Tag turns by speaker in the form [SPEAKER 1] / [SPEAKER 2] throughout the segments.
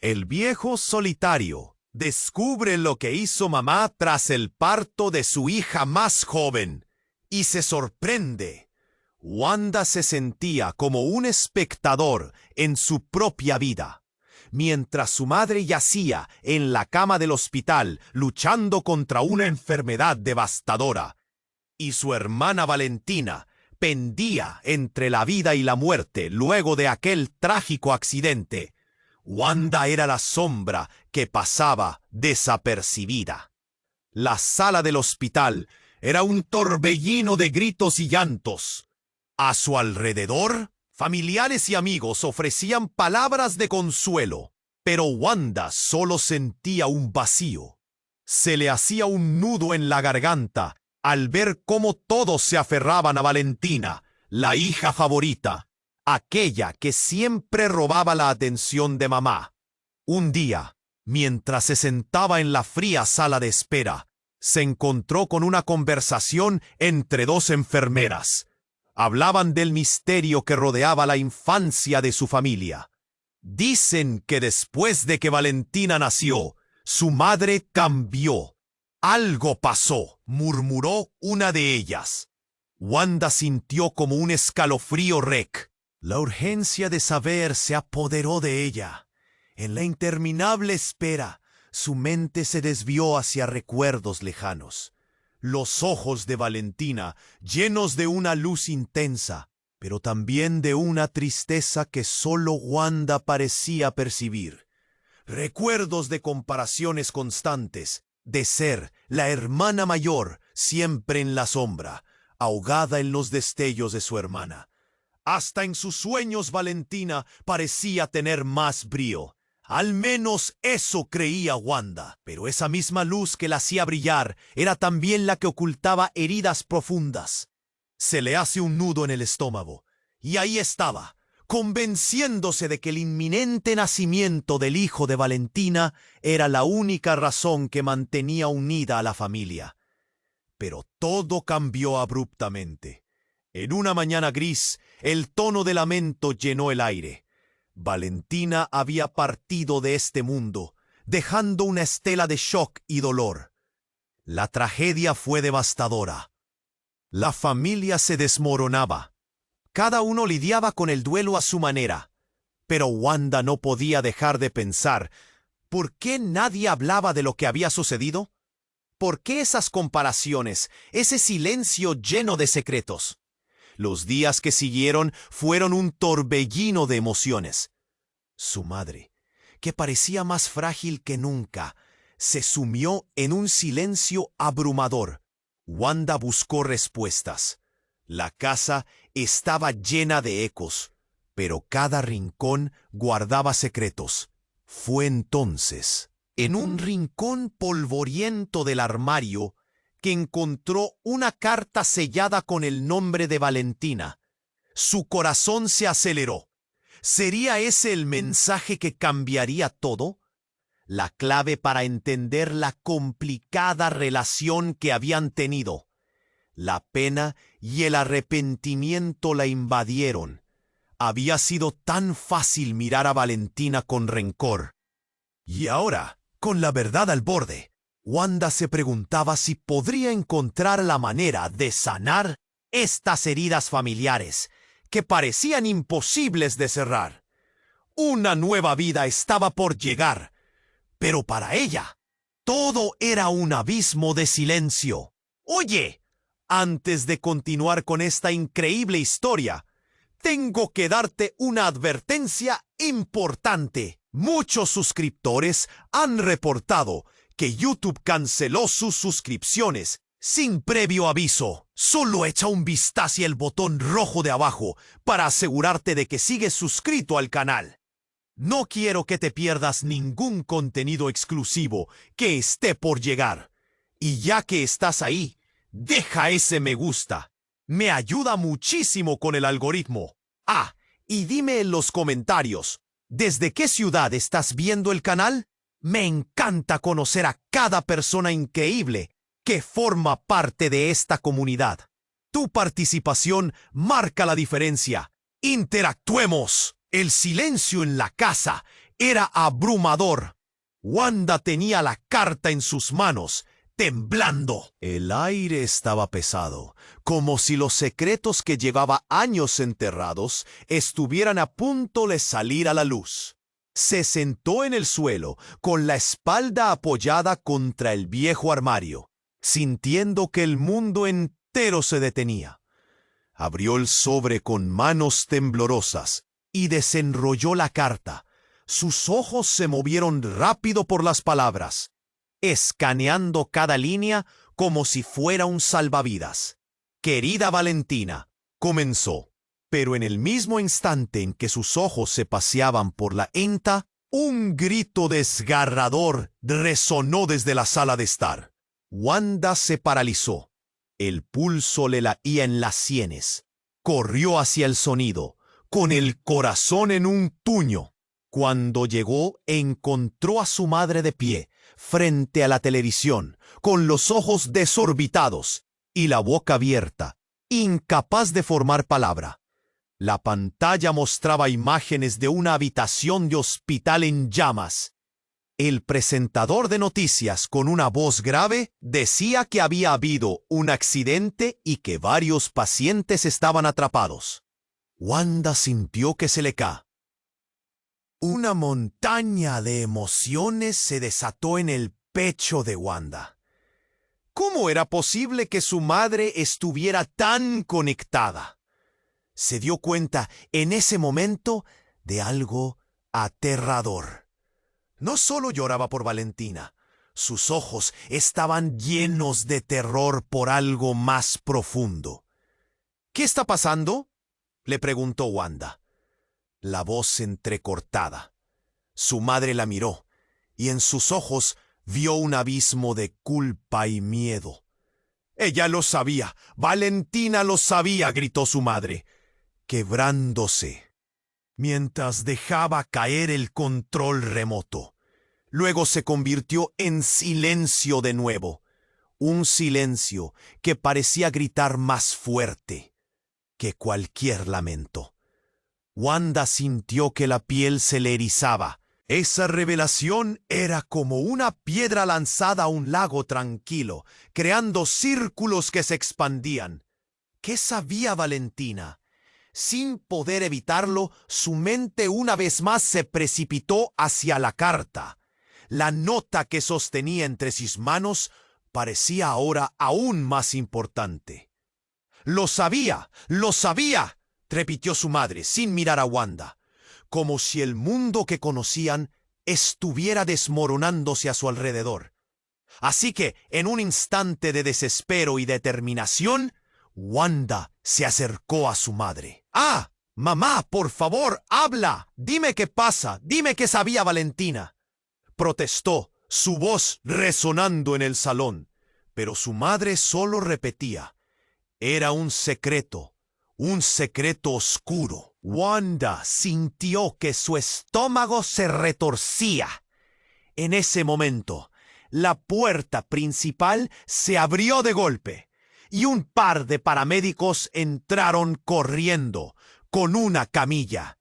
[SPEAKER 1] El viejo solitario descubre lo que hizo mamá tras el parto de su hija más joven y se sorprende. Wanda se sentía como un espectador en su propia vida, mientras su madre yacía en la cama del hospital luchando contra una enfermedad devastadora, y su hermana Valentina pendía entre la vida y la muerte luego de aquel trágico accidente. Wanda era la sombra que pasaba desapercibida. La sala del hospital era un torbellino de gritos y llantos. A su alrededor, familiares y amigos ofrecían palabras de consuelo, pero Wanda solo sentía un vacío. Se le hacía un nudo en la garganta al ver cómo todos se aferraban a Valentina, la hija favorita, aquella que siempre robaba la atención de mamá. Un día, mientras se sentaba en la fría sala de espera, se encontró con una conversación entre dos enfermeras. Hablaban del misterio que rodeaba la infancia de su familia. Dicen que después de que Valentina nació, su madre cambió. Algo pasó, murmuró una de ellas. Wanda sintió como un escalofrío rec. La urgencia de saber se apoderó de ella. En la interminable espera, su mente se desvió hacia recuerdos lejanos. Los ojos de Valentina, llenos de una luz intensa, pero también de una tristeza que solo Wanda parecía percibir. Recuerdos de comparaciones constantes, de ser la hermana mayor siempre en la sombra, ahogada en los destellos de su hermana. Hasta en sus sueños Valentina parecía tener más brío. Al menos eso creía Wanda. Pero esa misma luz que la hacía brillar era también la que ocultaba heridas profundas. Se le hace un nudo en el estómago. Y ahí estaba, convenciéndose de que el inminente nacimiento del hijo de Valentina era la única razón que mantenía unida a la familia. Pero todo cambió abruptamente. En una mañana gris, el tono de lamento llenó el aire. Valentina había partido de este mundo, dejando una estela de shock y dolor. La tragedia fue devastadora. La familia se desmoronaba. Cada uno lidiaba con el duelo a su manera. Pero Wanda no podía dejar de pensar, ¿por qué nadie hablaba de lo que había sucedido? ¿Por qué esas comparaciones, ese silencio lleno de secretos? Los días que siguieron fueron un torbellino de emociones. Su madre, que parecía más frágil que nunca, se sumió en un silencio abrumador. Wanda buscó respuestas. La casa estaba llena de ecos, pero cada rincón guardaba secretos. Fue entonces, en un rincón polvoriento del armario, que encontró una carta sellada con el nombre de Valentina. Su corazón se aceleró. ¿Sería ese el mensaje que cambiaría todo? La clave para entender la complicada relación que habían tenido. La pena y el arrepentimiento la invadieron. Había sido tan fácil mirar a Valentina con rencor. Y ahora, con la verdad al borde, Wanda se preguntaba si podría encontrar la manera de sanar estas heridas familiares que parecían imposibles de cerrar. Una nueva vida estaba por llegar, pero para ella todo era un abismo de silencio. Oye, antes de continuar con esta increíble historia, tengo que darte una advertencia importante. Muchos suscriptores han reportado que YouTube canceló sus suscripciones sin previo aviso. Solo echa un vistazo hacia el botón rojo de abajo para asegurarte de que sigues suscrito al canal. No quiero que te pierdas ningún contenido exclusivo que esté por llegar. Y ya que estás ahí, deja ese me gusta. Me ayuda muchísimo con el algoritmo. Ah, y dime en los comentarios, ¿desde qué ciudad estás viendo el canal? Me encanta conocer a cada persona increíble que forma parte de esta comunidad. Tu participación marca la diferencia. ¡Interactuemos! El silencio en la casa era abrumador. Wanda tenía la carta en sus manos, temblando. El aire estaba pesado, como si los secretos que llevaba años enterrados estuvieran a punto de salir a la luz. Se sentó en el suelo, con la espalda apoyada contra el viejo armario, sintiendo que el mundo entero se detenía. Abrió el sobre con manos temblorosas y desenrolló la carta. Sus ojos se movieron rápido por las palabras, escaneando cada línea como si fuera un salvavidas. «Querida Valentina», comenzó, pero en el mismo instante en que sus ojos se paseaban por la enta, un grito desgarrador resonó desde la sala de estar. Wanda se paralizó. El pulso le latía en las sienes. Corrió hacia el sonido, con el corazón en un puño. Cuando llegó, encontró a su madre de pie, frente a la televisión, con los ojos desorbitados y la boca abierta, incapaz de formar palabra. La pantalla mostraba imágenes de una habitación de hospital en llamas. El presentador de noticias, con una voz grave, decía que había habido un accidente y que varios pacientes estaban atrapados. Wanda sintió que se le caía. Una montaña de emociones se desató en el pecho de Wanda. ¿Cómo era posible que su madre estuviera tan conectada? Se dio cuenta en ese momento de algo aterrador. No solo lloraba por Valentina, sus ojos estaban llenos de terror por algo más profundo. «¿Qué está pasando?», le preguntó Wanda. La voz entrecortada. Su madre la miró, y en sus ojos vio un abismo de culpa y miedo. «Ella lo sabía, Valentina lo sabía», gritó su madre, quebrándose, mientras dejaba caer el control remoto. Luego se convirtió en silencio de nuevo, un silencio que parecía gritar más fuerte que cualquier lamento. Wanda sintió que la piel se le erizaba. Esa revelación era como una piedra lanzada a un lago tranquilo, creando círculos que se expandían. ¿Qué sabía Valentina? Sin poder evitarlo, su mente una vez más se precipitó hacia la carta. La nota que sostenía entre sus manos parecía ahora aún más importante. «Lo sabía, repitió su madre sin mirar a Wanda, como si el mundo que conocían estuviera desmoronándose a su alrededor. Así que, en un instante de desespero y determinación, Wanda se acercó a su madre. «¡Ah! Mamá, por favor, habla. Dime qué pasa. Dime qué sabía Valentina», protestó, su voz resonando en el salón. Pero su madre solo repetía: «Era un secreto oscuro». Wanda sintió que su estómago se retorcía. En ese momento, la puerta principal se abrió de golpe y un par de paramédicos entraron corriendo con una camilla.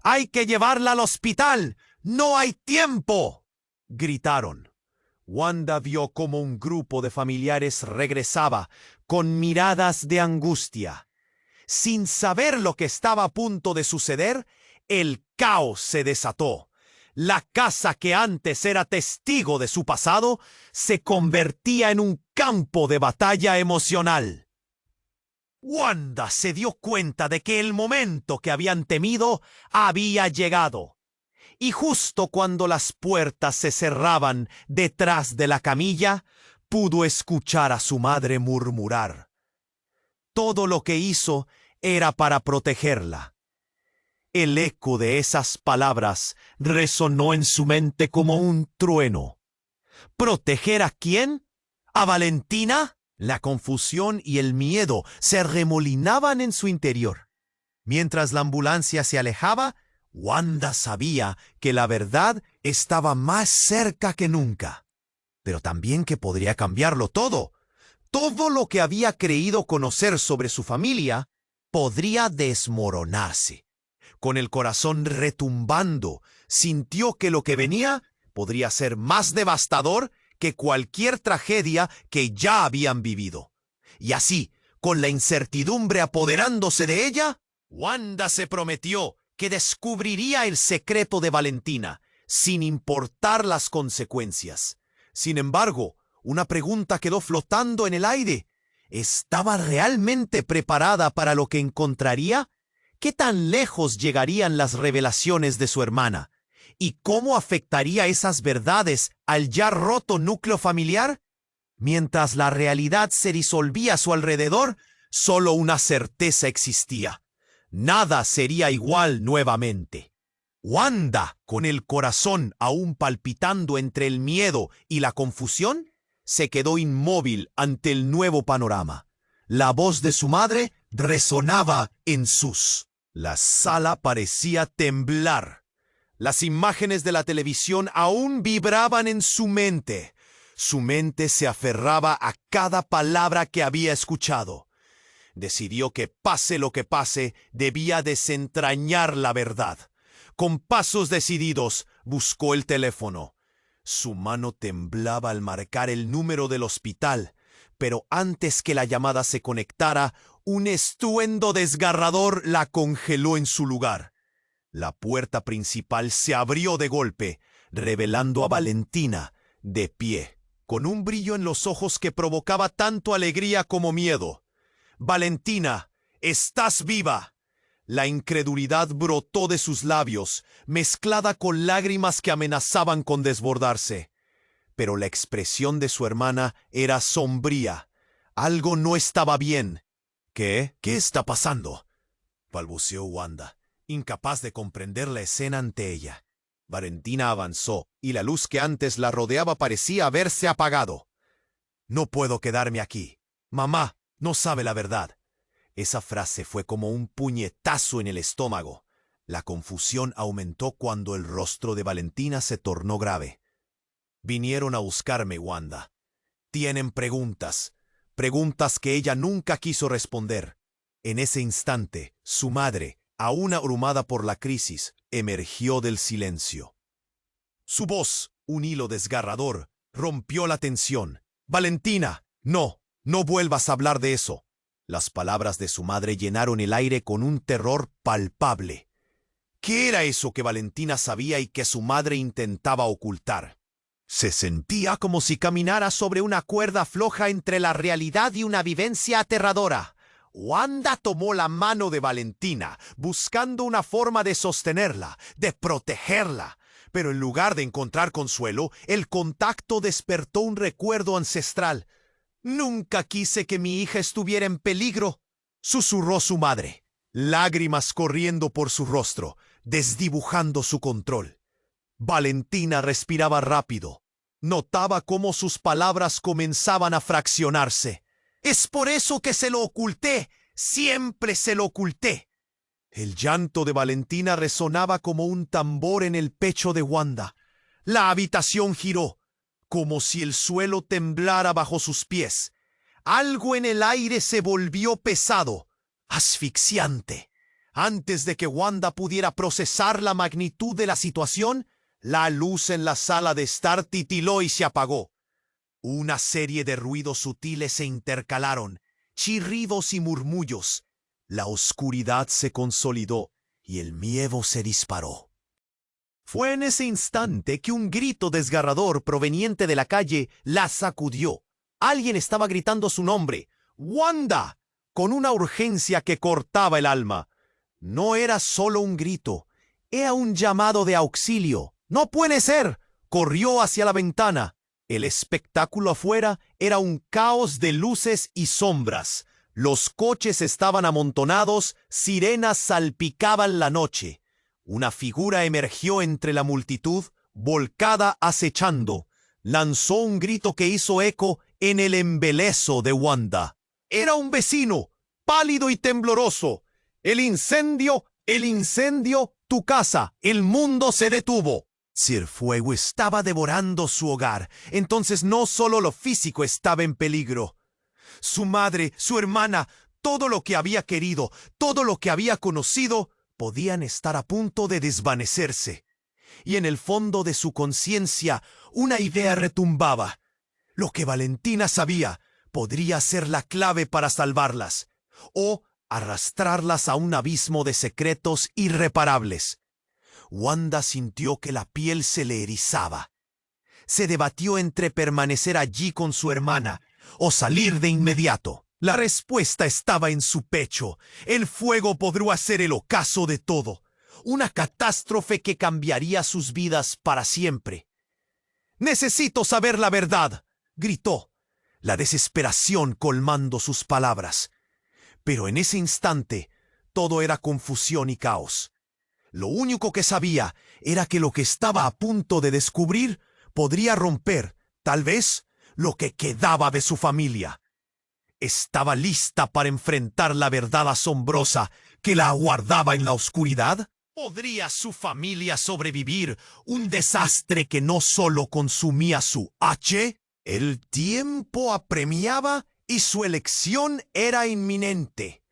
[SPEAKER 1] «¡Hay que llevarla al hospital! ¡No hay tiempo!», gritaron. Wanda vio como un grupo de familiares regresaba con miradas de angustia. Sin saber lo que estaba a punto de suceder, el caos se desató. La casa que antes era testigo de su pasado se convertía en un campo de batalla emocional. Wanda se dio cuenta de que el momento que habían temido había llegado. Y justo cuando las puertas se cerraban detrás de la camilla, pudo escuchar a su madre murmurar. Todo lo que hizo era para protegerla. El eco de esas palabras resonó en su mente como un trueno. ¿Proteger a quién? ¿A Valentina? La confusión y el miedo se remolinaban en su interior. Mientras la ambulancia se alejaba, Wanda sabía que la verdad estaba más cerca que nunca, pero también que podría cambiarlo todo. Todo lo que había creído conocer sobre su familia podría desmoronarse. Con el corazón retumbando, sintió que lo que venía podría ser más devastador que cualquier tragedia que ya habían vivido. Y así, con la incertidumbre apoderándose de ella, Wanda se prometió que descubriría el secreto de Valentina, sin importar las consecuencias. Sin embargo, una pregunta quedó flotando en el aire. ¿Estaba realmente preparada para lo que encontraría? ¿Qué tan lejos llegarían las revelaciones de su hermana? ¿Y cómo afectaría esas verdades al ya roto núcleo familiar? Mientras la realidad se disolvía a su alrededor, solo una certeza existía: nada sería igual nuevamente. Wanda, con el corazón aún palpitando entre el miedo y la confusión, se quedó inmóvil ante el nuevo panorama. La voz de su madre resonaba en sus. La sala parecía temblar. Las imágenes de la televisión aún vibraban en su mente. Su mente se aferraba a cada palabra que había escuchado. Decidió que pase lo que pase, debía desentrañar la verdad. Con pasos decididos, buscó el teléfono. Su mano temblaba al marcar el número del hospital, pero antes que la llamada se conectara, un estruendo desgarrador la congeló en su lugar. La puerta principal se abrió de golpe, revelando a Valentina, de pie, con un brillo en los ojos que provocaba tanto alegría como miedo. «Valentina, estás viva». La incredulidad brotó de sus labios, mezclada con lágrimas que amenazaban con desbordarse. Pero la expresión de su hermana era sombría. Algo no estaba bien. ¿Qué? ¿Qué está pasando?, balbuceó Wanda, incapaz de comprender la escena ante ella. Valentina avanzó, y la luz que antes la rodeaba parecía haberse apagado. «No puedo quedarme aquí. Mamá no sabe la verdad». Esa frase fue como un puñetazo en el estómago. La confusión aumentó cuando el rostro de Valentina se tornó grave. «Vinieron a buscarme, Wanda. Tienen preguntas, preguntas que ella nunca quiso responder». En ese instante, su madre, aún abrumada por la crisis, emergió del silencio. Su voz, un hilo desgarrador, rompió la tensión. «Valentina, no vuelvas a hablar de eso». Las palabras de su madre llenaron el aire con un terror palpable. ¿Qué era eso que Valentina sabía y que su madre intentaba ocultar? Se sentía como si caminara sobre una cuerda floja entre la realidad y una vivencia aterradora. Wanda tomó la mano de Valentina, buscando una forma de sostenerla, de protegerla. Pero en lugar de encontrar consuelo, el contacto despertó un recuerdo ancestral. «Nunca quise que mi hija estuviera en peligro», susurró su madre, lágrimas corriendo por su rostro, desdibujando su control. Valentina respiraba rápido. Notaba cómo sus palabras comenzaban a fraccionarse. «Es por eso que se lo oculté. Siempre se lo oculté». El llanto de Valentina resonaba como un tambor en el pecho de Wanda. La habitación giró, como si el suelo temblara bajo sus pies. Algo en el aire se volvió pesado, asfixiante. Antes de que Wanda pudiera procesar la magnitud de la situación, la luz en la sala de estar titiló y se apagó. Una serie de ruidos sutiles se intercalaron, chirridos y murmullos. La oscuridad se consolidó y el miedo se disparó. Fue en ese instante que un grito desgarrador proveniente de la calle la sacudió. Alguien estaba gritando su nombre, «¡Wanda!», con una urgencia que cortaba el alma. No era solo un grito, era un llamado de auxilio. «¡No puede ser!», corrió hacia la ventana. El espectáculo afuera era un caos de luces y sombras. Los coches estaban amontonados, sirenas salpicaban la noche. Una figura emergió entre la multitud, volcada acechando. Lanzó un grito que hizo eco en el embeleso de Wanda. Era un vecino, pálido y tembloroso. «¡El incendio! ¡El incendio! ¡Tu casa! ¡El mundo se detuvo!». Si el fuego estaba devorando su hogar, entonces no solo lo físico estaba en peligro. Su madre, su hermana, todo lo que había querido, todo lo que había conocido, podían estar a punto de desvanecerse. y en el fondo de su conciencia una idea retumbaba. Lo que Valentina sabía podría ser la clave para salvarlas, o arrastrarlas a un abismo de secretos irreparables. Wanda sintió que la piel se le erizaba. Se debatió entre permanecer allí con su hermana o salir de inmediato. La respuesta estaba en su pecho. El fuego podría ser el ocaso de todo. Una catástrofe que cambiaría sus vidas para siempre. «Necesito saber la verdad», gritó, la desesperación colmando sus palabras. Pero en ese instante todo era confusión y caos. Lo único que sabía era que lo que estaba a punto de descubrir podría romper, tal vez, lo que quedaba de su familia. ¿Estaba lista para enfrentar la verdad asombrosa que la aguardaba en la oscuridad? ¿Podría su familia sobrevivir un desastre que no solo consumía su H? El tiempo apremiaba y su elección era inminente.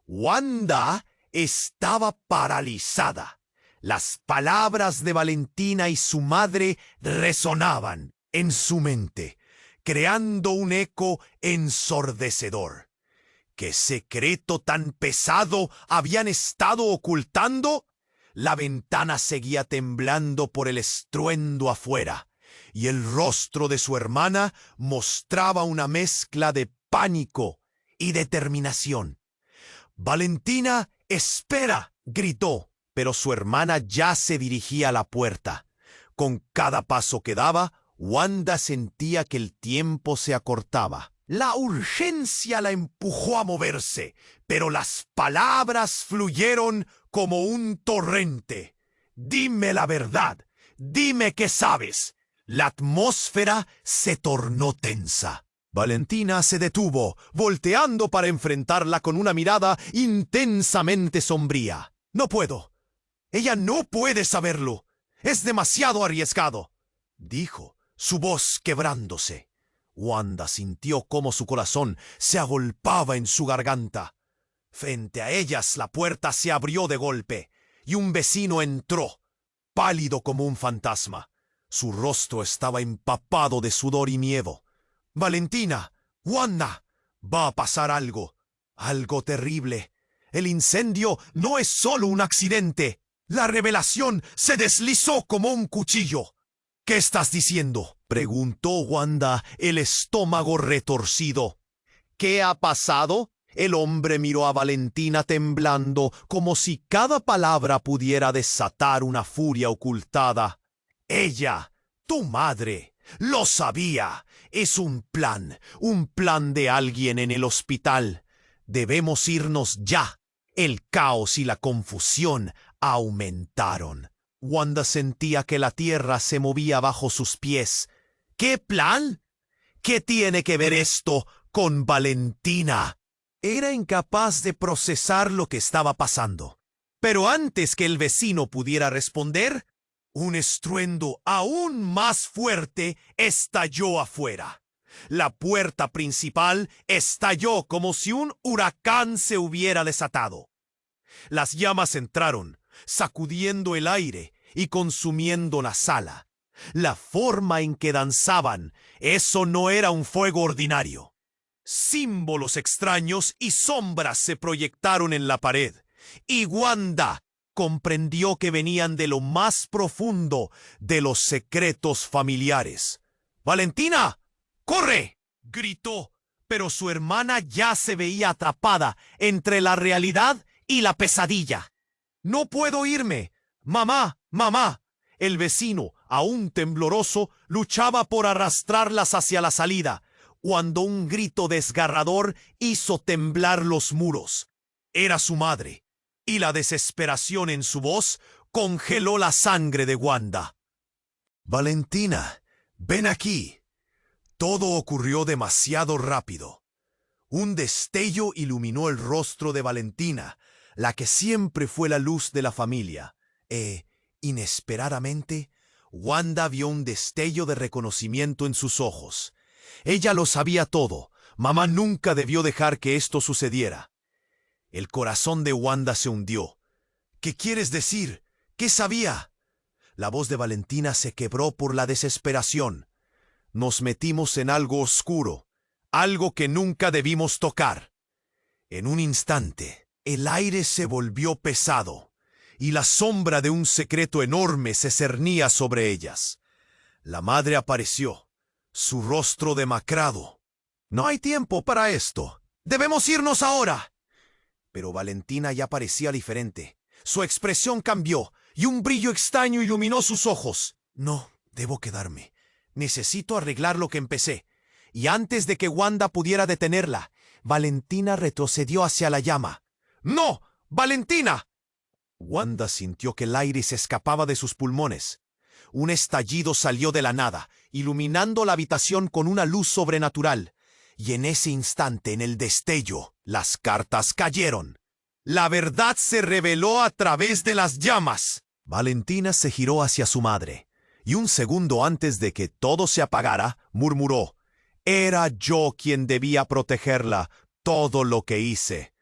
[SPEAKER 1] Wanda estaba paralizada. Las palabras de Valentina y su madre resonaban en su mente, creando un eco ensordecedor. ¿Qué secreto tan pesado habían estado ocultando? La ventana seguía temblando por el estruendo afuera, y el rostro de su hermana mostraba una mezcla de pánico y determinación. «Valentina, espera», gritó, pero su hermana ya se dirigía a la puerta. Con cada paso que daba, Wanda sentía que el tiempo se acortaba. La urgencia la empujó a moverse, pero las palabras fluyeron como un torrente. «Dime la verdad, dime qué sabes». La atmósfera se tornó tensa. Valentina se detuvo, volteando para enfrentarla con una mirada intensamente sombría. «No puedo. Ella no puede saberlo. Es demasiado arriesgado», dijo, su voz quebrándose. Wanda sintió cómo su corazón se agolpaba en su garganta. Frente a ellas la puerta se abrió de golpe, y un vecino entró, pálido como un fantasma. Su rostro estaba empapado de sudor y miedo. «Valentina, Wanda, va a pasar algo, algo terrible. El incendio no es solo un accidente. La revelación se deslizó como un cuchillo». «¿Qué estás diciendo?», preguntó Wanda, el estómago retorcido. «¿Qué ha pasado?». El hombre miró a Valentina temblando, como si cada palabra pudiera desatar una furia ocultada. «Ella, tu madre, lo sabía. Es un plan de alguien en el hospital. Debemos irnos ya». El caos y la confusión aumentaron. Wanda sentía que la tierra se movía bajo sus pies. ¿Qué plan? ¿Qué tiene que ver esto con Valentina? Era incapaz de procesar lo que estaba pasando. Pero antes que el vecino pudiera responder, un estruendo aún más fuerte estalló afuera. La puerta principal estalló como si un huracán se hubiera desatado. Las llamas entraron, sacudiendo el aire y consumiendo la sala. La forma en que danzaban, eso no era un fuego ordinario. Símbolos extraños y sombras se proyectaron en la pared, y Wanda comprendió que venían de lo más profundo de los secretos familiares. «¡Valentina! ¡Corre!», gritó, pero su hermana ya se veía atrapada entre la realidad y la pesadilla. «No puedo irme. Mamá, mamá». El vecino, aún tembloroso, luchaba por arrastrarlas hacia la salida, cuando un grito desgarrador hizo temblar los muros. Era su madre, y la desesperación en su voz congeló la sangre de Wanda. «Valentina, ven aquí». Todo ocurrió demasiado rápido. Un destello iluminó el rostro de Valentina, la que siempre fue la luz de la familia, inesperadamente, Wanda vio un destello de reconocimiento en sus ojos. Ella lo sabía todo. Mamá nunca debió dejar que esto sucediera. El corazón de Wanda se hundió. «¿Qué quieres decir? ¿Qué sabía?». La voz de Valentina se quebró por la desesperación. Nos metimos en algo oscuro, algo que nunca debimos tocar. En un instante, el aire se volvió pesado, y la sombra de un secreto enorme se cernía sobre ellas. La madre apareció, su rostro demacrado. «No hay tiempo para esto. Debemos irnos ahora». Pero Valentina ya parecía diferente. Su expresión cambió, y un brillo extraño iluminó sus ojos. «No, debo quedarme. Necesito arreglar lo que empecé». Y antes de que Wanda pudiera detenerla, Valentina retrocedió hacia la llama. «¡No! ¡Valentina!». Wanda sintió que el aire se escapaba de sus pulmones. Un estallido salió de la nada, iluminando la habitación con una luz sobrenatural. Y en ese instante, en el destello, las cartas cayeron. La verdad se reveló a través de las llamas. Valentina se giró hacia su madre, y un segundo antes de que todo se apagara, murmuró: «Era yo quien debía protegerla, todo lo que hice».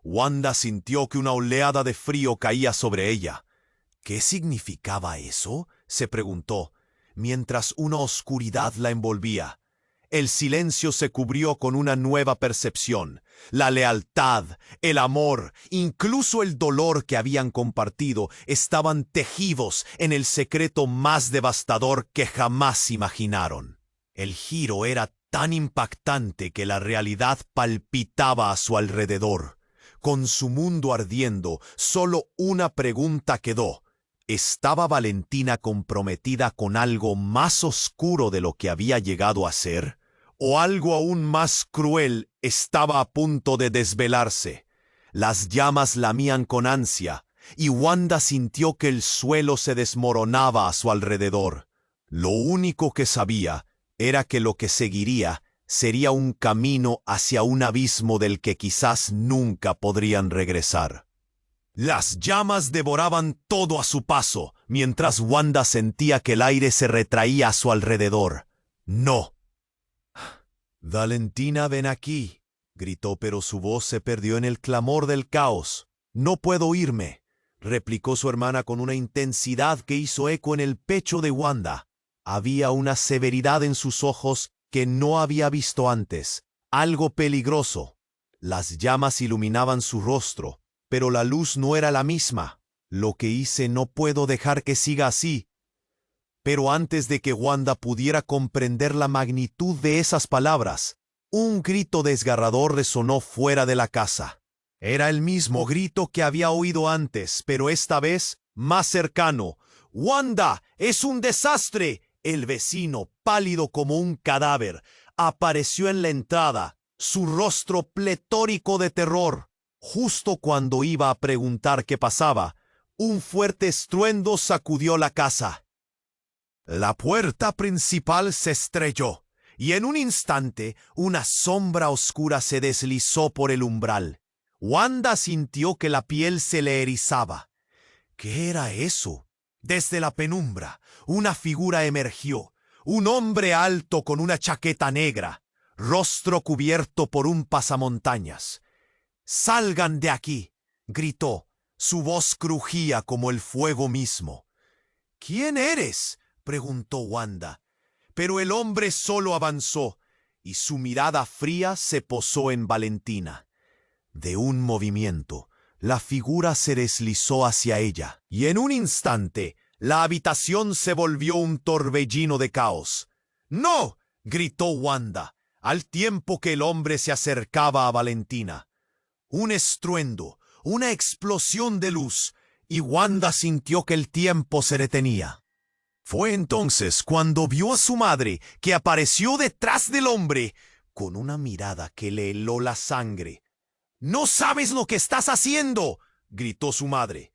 [SPEAKER 1] Wanda sintió que una oleada de frío caía sobre ella. ¿Qué significaba eso?, se preguntó, mientras una oscuridad la envolvía. El silencio se cubrió con una nueva percepción. La lealtad, el amor, incluso el dolor que habían compartido estaban tejidos en el secreto más devastador que jamás imaginaron. El giro era tan impactante que la realidad palpitaba a su alrededor. Con su mundo ardiendo, solo una pregunta quedó. ¿Estaba Valentina comprometida con algo más oscuro de lo que había llegado a ser? ¿O algo aún más cruel estaba a punto de desvelarse? Las llamas lamían con ansia, y Wanda sintió que el suelo se desmoronaba a su alrededor. Lo único que sabía era que lo que seguiría sería un camino hacia un abismo del que quizás nunca podrían regresar. Las llamas devoraban todo a su paso, mientras Wanda sentía que el aire se retraía a su alrededor. «No». «Valentina, ven aquí», gritó, pero su voz se perdió en el clamor del caos. «No puedo irme», replicó su hermana con una intensidad que hizo eco en el pecho de Wanda. Había una severidad en sus ojos que no había visto antes, algo peligroso. Las llamas iluminaban su rostro, pero la luz no era la misma. «Lo que hice no puedo dejar que siga así». Pero antes de que Wanda pudiera comprender la magnitud de esas palabras, un grito desgarrador resonó fuera de la casa. Era el mismo grito que había oído antes, pero esta vez más cercano. «¡Wanda, es un desastre!». El vecino, pálido como un cadáver, apareció en la entrada, su rostro pletórico de terror. Justo cuando iba a preguntar qué pasaba, un fuerte estruendo sacudió la casa. La puerta principal se estrelló, y en un instante una sombra oscura se deslizó por el umbral. Wanda sintió que la piel se le erizaba. ¿Qué era eso? Desde la penumbra, una figura emergió, un hombre alto con una chaqueta negra, rostro cubierto por un pasamontañas. «¡Salgan de aquí!», gritó. Su voz crujía como el fuego mismo. «¿Quién eres?», preguntó Wanda. Pero el hombre solo avanzó, y su mirada fría se posó en Valentina. De un movimiento, la figura se deslizó hacia ella, y en un instante, la habitación se volvió un torbellino de caos. «¡No!», gritó Wanda, al tiempo que el hombre se acercaba a Valentina. Un estruendo, una explosión de luz, y Wanda sintió que el tiempo se detenía. Fue entonces cuando vio a su madre, que apareció detrás del hombre, con una mirada que le heló la sangre. «¡No sabes lo que estás haciendo!», gritó su madre.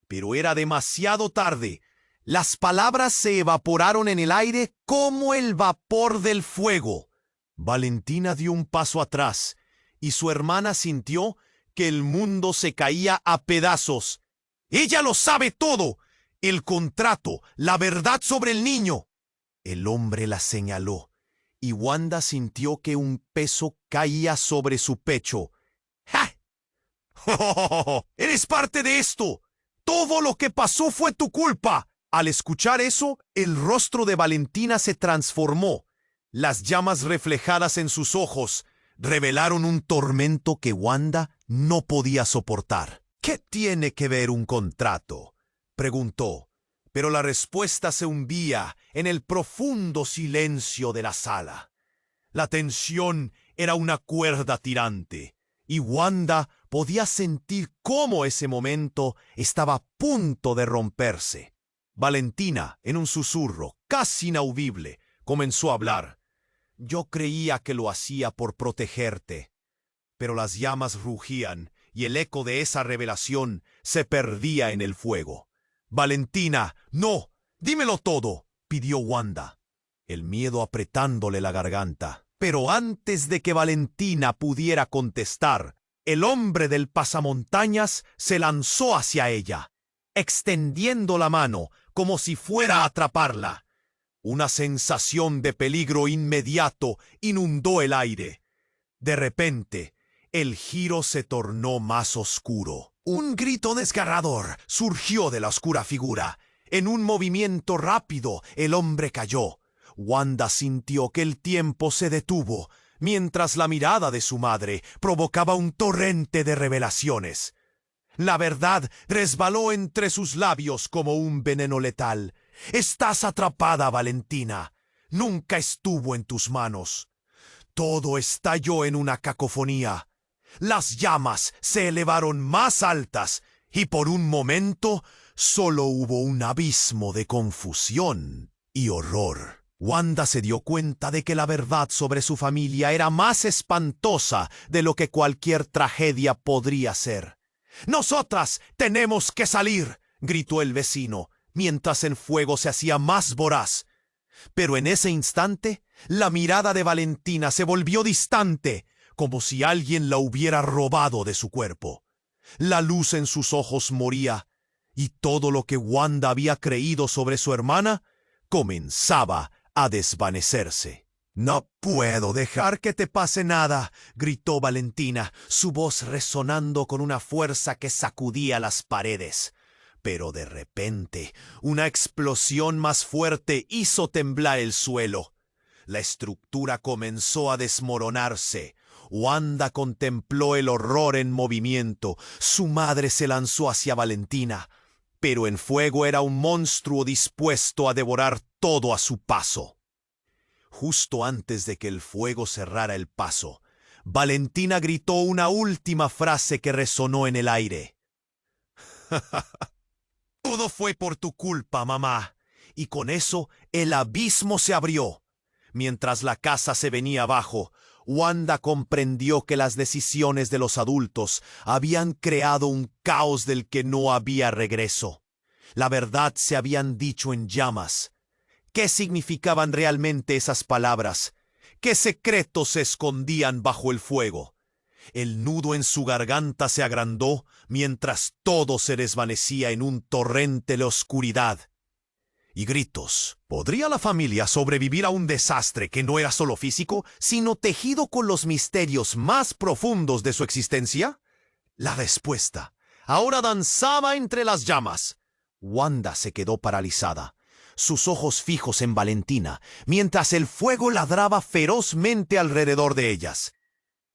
[SPEAKER 1] Pero era demasiado tarde. Las palabras se evaporaron en el aire como el vapor del fuego. Valentina dio un paso atrás, y su hermana sintió que el mundo se caía a pedazos. «¡Ella lo sabe todo! El contrato, la verdad sobre el niño». El hombre la señaló, y Wanda sintió que un peso caía sobre su pecho. ¡Ja! ¡Oh! «Eres parte de esto. Todo lo que pasó fue tu culpa». Al escuchar eso, el rostro de Valentina se transformó. Las llamas reflejadas en sus ojos revelaron un tormento que Wanda no podía soportar. ¿Qué tiene que ver un contrato?, preguntó, pero la respuesta se hundía en el profundo silencio de la sala. La tensión era una cuerda tirante, y Wanda podía sentir cómo ese momento estaba a punto de romperse. Valentina, en un susurro casi inaudible, comenzó a hablar. Yo creía que lo hacía por protegerte, pero las llamas rugían y el eco de esa revelación se perdía en el fuego. Valentina, no, dímelo todo, pidió Wanda, el miedo apretándole la garganta. Pero antes de que Valentina pudiera contestar, el hombre del pasamontañas se lanzó hacia ella, extendiendo la mano como si fuera a atraparla. Una sensación de peligro inmediato inundó el aire. De repente, el giro se tornó más oscuro. Un grito desgarrador surgió de la oscura figura. En un movimiento rápido, el hombre cayó. Wanda sintió que el tiempo se detuvo, mientras la mirada de su madre provocaba un torrente de revelaciones. La verdad resbaló entre sus labios como un veneno letal. Estás atrapada, Valentina. Nunca estuvo en tus manos. Todo estalló en una cacofonía. Las llamas se elevaron más altas y por un momento solo hubo un abismo de confusión y horror. Wanda se dio cuenta de que la verdad sobre su familia era más espantosa de lo que cualquier tragedia podría ser. «¡Nosotras tenemos que salir!», gritó el vecino, mientras el fuego se hacía más voraz. Pero en ese instante, la mirada de Valentina se volvió distante, como si alguien la hubiera robado de su cuerpo. La luz en sus ojos moría, y todo lo que Wanda había creído sobre su hermana comenzaba a desvanecerse. «No puedo dejar que te pase nada», gritó Valentina, su voz resonando con una fuerza que sacudía las paredes. Pero de repente, una explosión más fuerte hizo temblar el suelo. La estructura comenzó a desmoronarse. Wanda contempló el horror en movimiento. Su madre se lanzó hacia Valentina, pero en fuego era un monstruo dispuesto a devorar todo a su paso. Justo antes de que el fuego cerrara el paso, Valentina gritó una última frase que resonó en el aire. «Todo fue por tu culpa, mamá». Y con eso el abismo se abrió. Mientras la casa se venía abajo, Wanda comprendió que las decisiones de los adultos habían creado un caos del que no había regreso. La verdad se habían dicho en llamas. ¿Qué significaban realmente esas palabras? ¿Qué secretos se escondían bajo el fuego? El nudo en su garganta se agrandó mientras todo se desvanecía en un torrente de oscuridad y gritos. ¿Podría la familia sobrevivir a un desastre que no era solo físico, sino tejido con los misterios más profundos de su existencia? La respuesta ahora danzaba entre las llamas. Wanda se quedó paralizada, sus ojos fijos en Valentina, mientras el fuego ladraba ferozmente alrededor de ellas.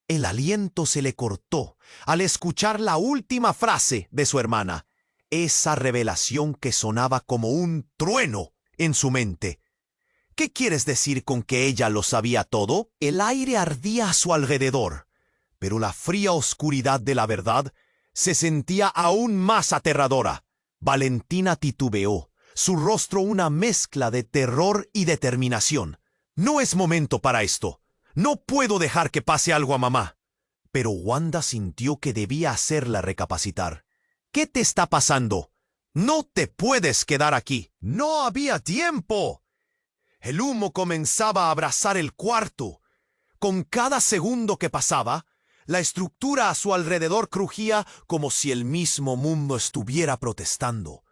[SPEAKER 1] El aliento se le cortó al escuchar la última frase de su hermana, esa revelación que sonaba como un trueno en su mente. ¿Qué quieres decir con que ella lo sabía todo? El aire ardía a su alrededor, pero la fría oscuridad de la verdad se sentía aún más aterradora. Valentina titubeó, su rostro una mezcla de terror y determinación. «No es momento para esto. No puedo dejar que pase algo a mamá». Pero Wanda sintió que debía hacerla recapacitar. «¿Qué te está pasando? No te puedes quedar aquí». No había tiempo. El humo comenzaba a abrasar el cuarto. Con cada segundo que pasaba, la estructura a su alrededor crujía como si el mismo mundo estuviera protestando.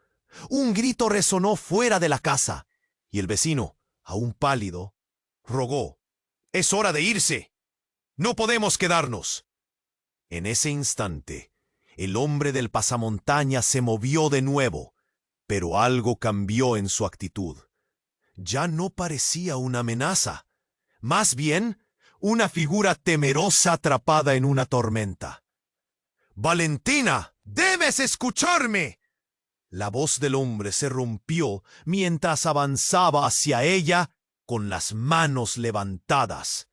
[SPEAKER 1] Un grito resonó fuera de la casa, y el vecino, aún pálido, rogó: «Es hora de irse. No podemos quedarnos». En ese instante, el hombre del pasamontañas se movió de nuevo, Pero algo cambió en su actitud. Ya no parecía una amenaza, más bien una figura temerosa atrapada en una tormenta. «Valentina, debes escucharme». La voz del hombre se rompió mientras avanzaba hacia ella con las manos levantadas.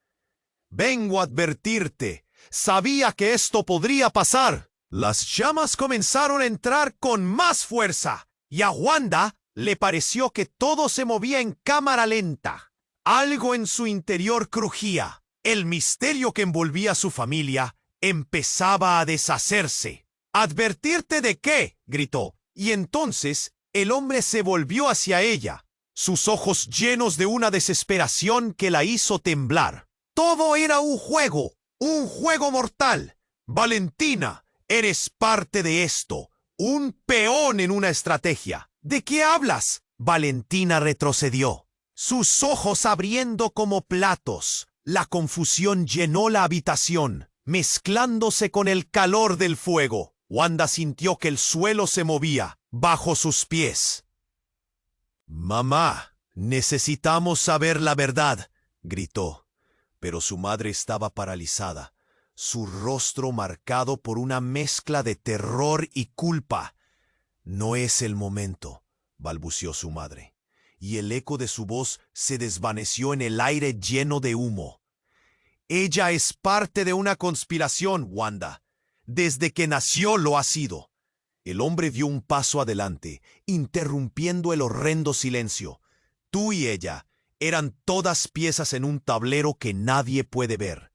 [SPEAKER 1] «Vengo a advertirte. Sabía que esto podría pasar». Las llamas comenzaron a entrar con más fuerza, y a Wanda le pareció que todo se movía en cámara lenta. Algo en su interior crujía. El misterio que envolvía a su familia empezaba a deshacerse. «¿Advertirte de qué?», gritó. Y entonces el hombre se volvió hacia ella, sus ojos llenos de una desesperación que la hizo temblar. Todo era un juego mortal. «Valentina, eres parte de esto, un peón en una estrategia». «¿De qué hablas?». Valentina retrocedió, sus ojos abriendo como platos. La confusión llenó la habitación, mezclándose con el calor del fuego. Wanda sintió que el suelo se movía bajo sus pies. «Mamá, necesitamos saber la verdad», gritó. Pero su madre estaba paralizada, su rostro marcado por una mezcla de terror y culpa. «No es el momento», balbuceó su madre, y el eco de su voz se desvaneció en el aire lleno de humo. «Ella es parte de una conspiración, Wanda. Desde que nació lo ha sido». El hombre dio un paso adelante, interrumpiendo el horrendo silencio. «Tú y ella eran todas piezas en un tablero que nadie puede ver».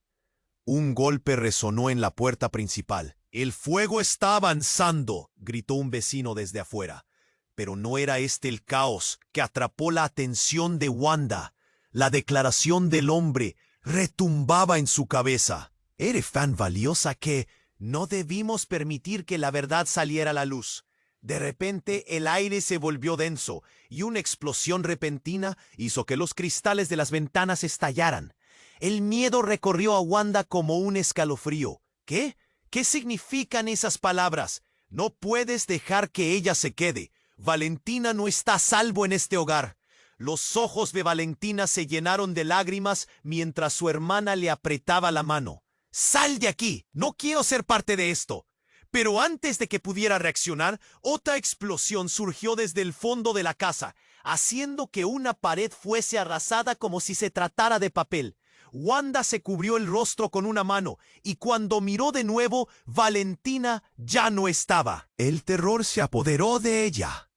[SPEAKER 1] Un golpe resonó en la puerta principal. «El fuego está avanzando», gritó un vecino desde afuera. Pero no era este el caos que atrapó la atención de Wanda. La declaración del hombre retumbaba en su cabeza. «Eres tan valiosa que no debimos permitir que la verdad saliera a la luz». De repente el aire se volvió denso y una explosión repentina hizo que los cristales de las ventanas estallaran. El miedo recorrió a Wanda como un escalofrío. «¿Qué? ¿Qué significan esas palabras? No puedes dejar que ella se quede. Valentina no está a salvo en este hogar». Los ojos de Valentina se llenaron de lágrimas mientras su hermana le apretaba la mano. «Sal de aquí. No quiero ser parte de esto». Pero antes de que pudiera reaccionar, otra explosión surgió desde el fondo de la casa, haciendo que una pared fuese arrasada como si se tratara de papel. Wanda se cubrió el rostro con una mano, y cuando miró de nuevo, Valentina ya no estaba. El terror se apoderó de ella.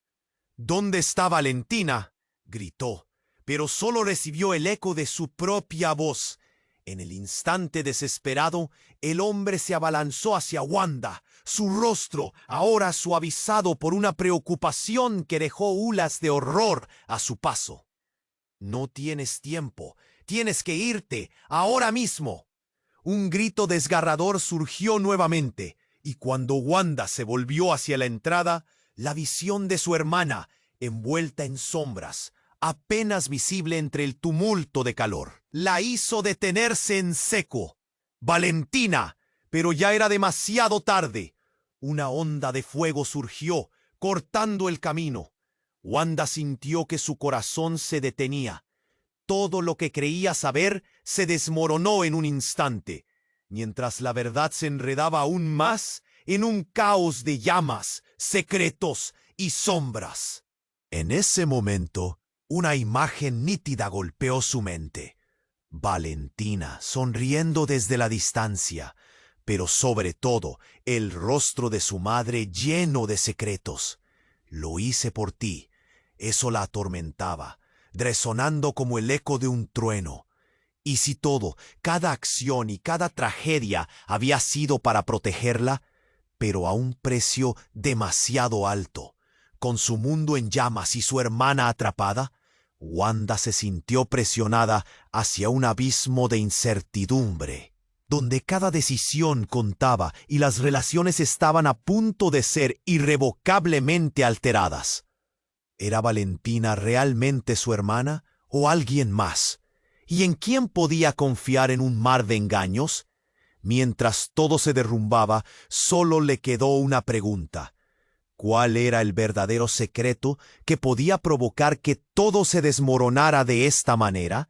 [SPEAKER 1] «¿Dónde está Valentina?», gritó, pero solo recibió el eco de su propia voz. En el instante desesperado, el hombre se abalanzó hacia Wanda, su rostro ahora suavizado por una preocupación que dejó hulas de horror a su paso. «No tienes tiempo. Tienes que irte, ahora mismo». Un grito desgarrador surgió nuevamente, y cuando Wanda se volvió hacia la entrada, la visión de su hermana, envuelta en sombras, apenas visible entre el tumulto de calor, la hizo detenerse en seco. «Valentina». Pero ya era demasiado tarde. Una onda de fuego surgió, cortando el camino. Wanda sintió que su corazón se detenía. Todo lo que creía saber se desmoronó en un instante, mientras la verdad se enredaba aún más en un caos de llamas, secretos y sombras. En ese momento, una imagen nítida golpeó su mente. Valentina, sonriendo desde la distancia, pero sobre todo el rostro de su madre lleno de secretos. «Lo hice por ti». Eso la atormentaba, resonando como el eco de un trueno. Y si todo, cada acción y cada tragedia había sido para protegerla, pero a un precio demasiado alto, con su mundo en llamas y su hermana atrapada, Wanda se sintió presionada hacia un abismo de incertidumbre, donde cada decisión contaba y las relaciones estaban a punto de ser irrevocablemente alteradas. ¿Era Valentina realmente su hermana o alguien más? ¿Y en quién podía confiar en un mar de engaños? Mientras todo se derrumbaba, solo le quedó una pregunta. ¿Cuál era el verdadero secreto que podía provocar que todo se desmoronara de esta manera?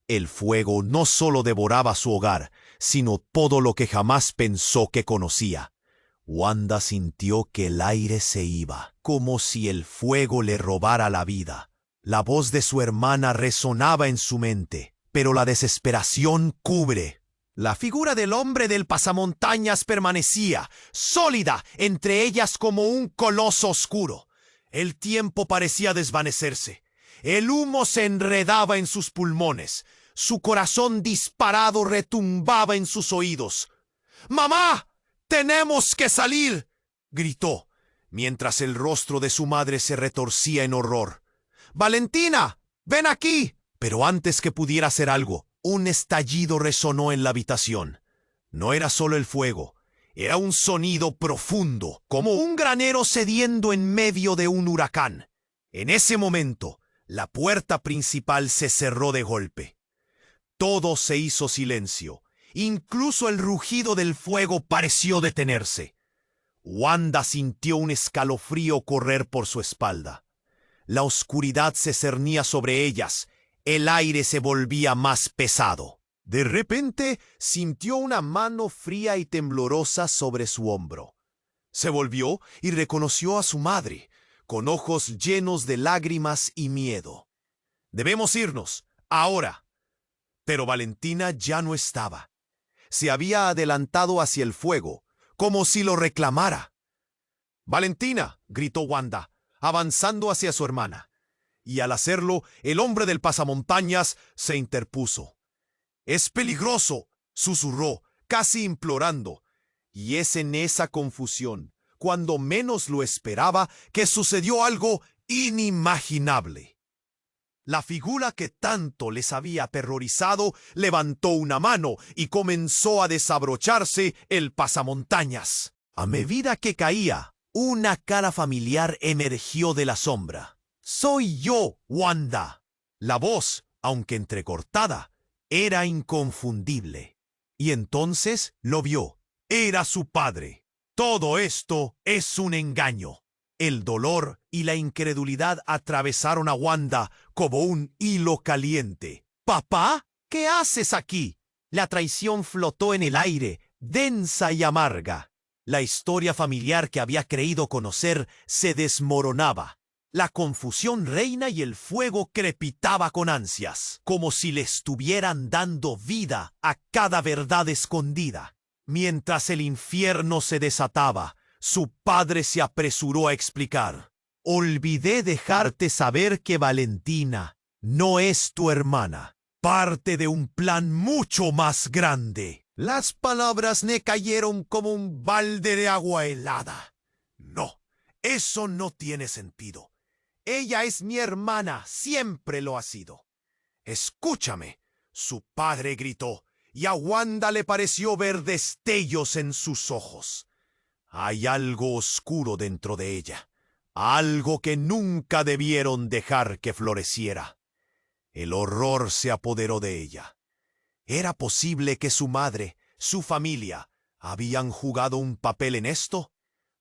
[SPEAKER 1] El fuego no solo devoraba su hogar, sino todo lo que jamás pensó que conocía. Wanda sintió que el aire se iba, como si el fuego le robara la vida. La voz de su hermana resonaba en su mente, pero la desesperación cubre. La figura del hombre del pasamontañas permanecía, sólida entre ellas como un coloso oscuro. El tiempo parecía desvanecerse. El humo se enredaba en sus pulmones. Su corazón disparado retumbaba en sus oídos. ¡Mamá! ¡Tenemos que salir!, gritó, mientras el rostro de su madre se retorcía en horror. ¡Valentina! ¡Ven aquí! Pero antes que pudiera hacer algo, un estallido resonó en la habitación. No era solo el fuego, era un sonido profundo, como un granero cediendo en medio de un huracán. En ese momento, la puerta principal se cerró de golpe. Todo se hizo silencio. Incluso el rugido del fuego pareció detenerse. Wanda sintió un escalofrío correr por su espalda. La oscuridad se cernía sobre ellas. El aire se volvía más pesado. De repente, sintió una mano fría y temblorosa sobre su hombro. Se volvió y reconoció a su madre, con ojos llenos de lágrimas y miedo. «Debemos irnos, ahora». Pero Valentina ya no estaba. Se había adelantado hacia el fuego, como si lo reclamara. «¡Valentina!», gritó Wanda, avanzando hacia su hermana. Y al hacerlo, el hombre del pasamontañas se interpuso. «¡Es peligroso!», susurró, casi implorando. Y es en esa confusión, cuando menos lo esperaba, que sucedió algo inimaginable. La figura que tanto les había aterrorizado levantó una mano y comenzó a desabrocharse el pasamontañas. A medida que caía, una cara familiar emergió de la sombra. «¡Soy yo, Wanda!». La voz, aunque entrecortada, era inconfundible. Y entonces lo vio. Era su padre. «Todo esto es un engaño». El dolor y la incredulidad atravesaron a Wanda como un hilo caliente. «¿Papá? ¿Qué haces aquí?». La traición flotó en el aire, densa y amarga. La historia familiar que había creído conocer se desmoronaba. La confusión reina y el fuego crepitaba con ansias, como si le estuvieran dando vida a cada verdad escondida. Mientras el infierno se desataba, su padre se apresuró a explicar. «Olvidé dejarte saber que Valentina no es tu hermana. Parte de un plan mucho más grande». Las palabras me cayeron como un balde de agua helada. «No, eso no tiene sentido. Ella es mi hermana, siempre lo ha sido». «Escúchame», su padre gritó, y a Wanda le pareció ver destellos en sus ojos. Hay algo oscuro dentro de ella, algo que nunca debieron dejar que floreciera. El horror se apoderó de ella. ¿Era posible que su madre, su familia, habían jugado un papel en esto?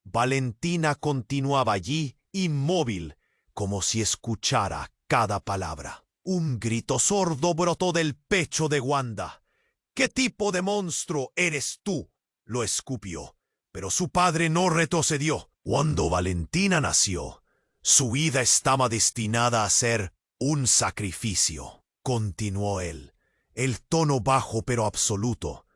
[SPEAKER 1] Valentina continuaba allí, inmóvil, como si escuchara cada palabra. Un grito sordo brotó del pecho de Wanda. «¿Qué tipo de monstruo eres tú?», lo escupió. Pero su padre no retrocedió. «Cuando Valentina nació, su vida estaba destinada a ser un sacrificio», continuó él, el tono bajo pero absoluto.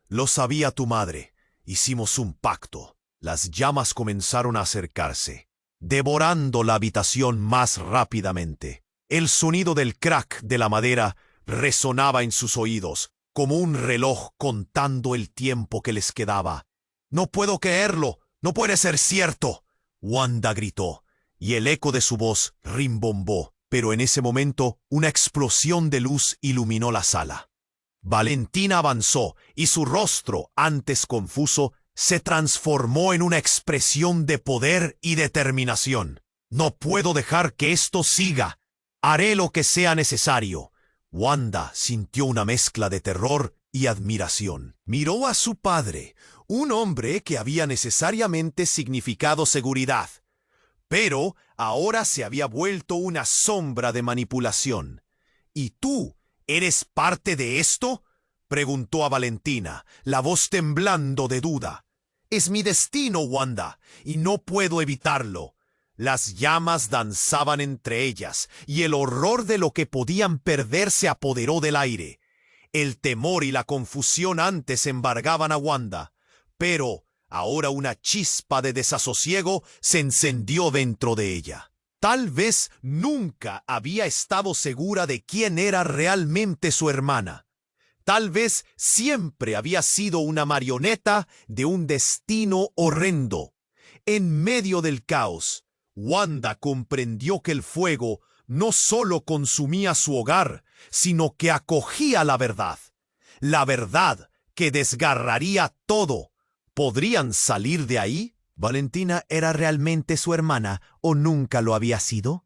[SPEAKER 1] «Lo sabía tu madre. Hicimos un pacto». Las llamas comenzaron a acercarse, devorando la habitación más rápidamente. El sonido del crack de la madera resonaba en sus oídos, como un reloj contando el tiempo que les quedaba. «No puedo creerlo. No puede ser cierto», Wanda gritó, y el eco de su voz rimbombó. Pero en ese momento, una explosión de luz iluminó la sala. Valentina avanzó, y su rostro, antes confuso, se transformó en una expresión de poder y determinación. «No puedo dejar que esto siga. Haré lo que sea necesario». Wanda sintió una mezcla de terror y admiración. Miró a su padre, un hombre que había necesariamente significado seguridad, pero ahora se había vuelto una sombra de manipulación. ¿Y tú eres parte de esto?, preguntó a Valentina, la voz temblando de duda. Es mi destino, Wanda, y no puedo evitarlo. Las llamas danzaban entre ellas, y el horror de lo que podían perder se apoderó del aire. El temor y la confusión antes embargaban a Wanda, pero ahora una chispa de desasosiego se encendió dentro de ella. Tal vez nunca había estado segura de quién era realmente su hermana. Tal vez siempre había sido una marioneta de un destino horrendo. En medio del caos, Wanda comprendió que el fuego no solo consumía su hogar, sino que acogía la verdad que desgarraría todo. ¿Podrían salir de ahí? ¿Valentina era realmente su hermana o nunca lo había sido?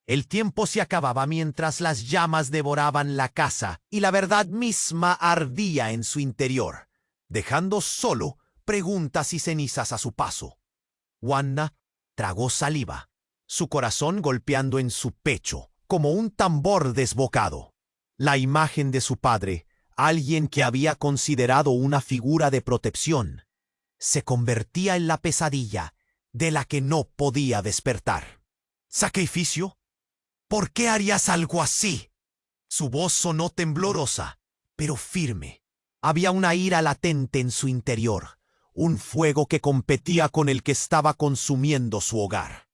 [SPEAKER 1] El tiempo se acababa mientras las llamas devoraban la casa y la verdad misma ardía en su interior, dejando solo preguntas y cenizas a su paso. Wanda tragó saliva, su corazón golpeando en su pecho como un tambor desbocado. La imagen de su padre, alguien que había considerado una figura de protección, se convertía en la pesadilla de la que no podía despertar. ¿Sacrificio? ¿Por qué harías algo así? Su voz sonó temblorosa, pero firme. Había una ira latente en su interior, un fuego que competía con el que estaba consumiendo su hogar.